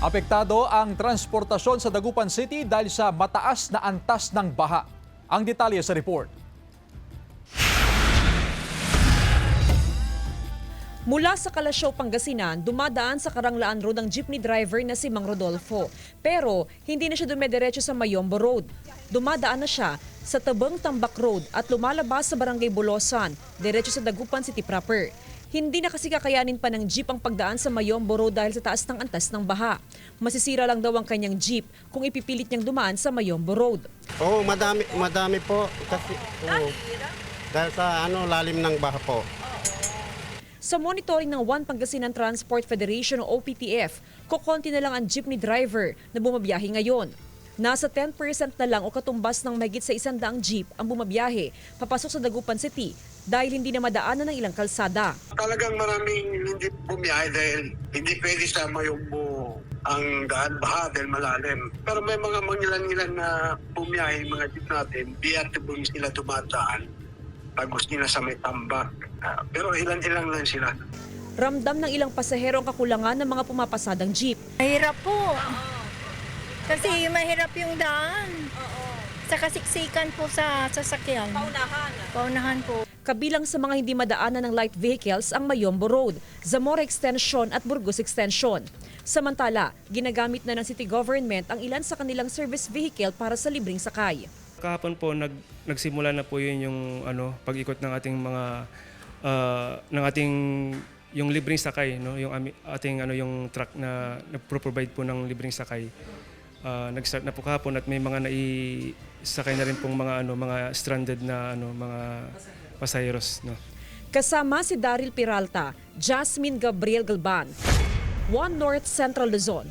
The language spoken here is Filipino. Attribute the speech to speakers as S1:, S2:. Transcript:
S1: Apektado ang transportasyon sa Dagupan City dahil sa mataas na antas ng baha. Ang detalye sa report.
S2: Mula sa Kalasyaw, Pangasinan, dumadaan sa Karanglaan Road ang jeepney driver na si Mang Rodolfo. Pero hindi na siya dumediretso sa Mayombo Road. Dumadaan na siya sa Tabang Tambak Road at lumalabas sa Barangay Bolosan, diretso sa Dagupan City proper. Hindi na kasi kakayanin pa ng jeep ang pagdaan sa Mayombo Road dahil sa taas ng antas ng baha. Masisira lang daw ang kanyang jeep kung ipipilit niyang dumaan sa Mayombo Road.
S3: Oo, madami po. Kasi, dahil sa lalim ng baha po.
S2: Sa monitoring ng One Pangasinan Transport Federation o OPTF, kukonti na lang ang jeepney driver na bumabiyahe ngayon. Nasa 10% na lang o katumbas ng mahigit sa 100 jeep ang bumabiyahe papasok sa Dagupan City dahil hindi na madaanan ng ilang kalsada.
S4: Talagang maraming hindi bumiyahe dahil hindi pwede sa Mayombo ang daan baha dahil malalim. Pero may mga mangilan-ngilan na bumiyahe mga jeep natin, biyatibong sila dumadaan. Pagos nila sa may tambak. Pero ilan-ilang lang sila.
S2: Ramdam ng ilang pasahero ang kakulangan ng mga pumapasadang jeep.
S5: Mahirap po. Kasi mahirap yung daan. Sa kasiksikan po sa sasakyan. Paunahan po.
S2: Kabilang sa mga hindi madaanan ng light vehicles ang Mayombo Road, Zamora Extension at Burgos Extension. Samantala, ginagamit na ng city government ang ilan sa kanilang service vehicle para sa libreng sakay.
S6: Kahapon po nagsimula na po yun yung pag-ikot ng ating mga yung libreng sakay, no, yung ating yung truck na nagpo-provide po ng libreng sakay. Nag-start na po kahapon at may mga naisakay na rin pong mga stranded na mga pasaheros, no.
S2: Kasama si Daryl Peralta, Jasmine Gabriel Galban, One North Central Luzon.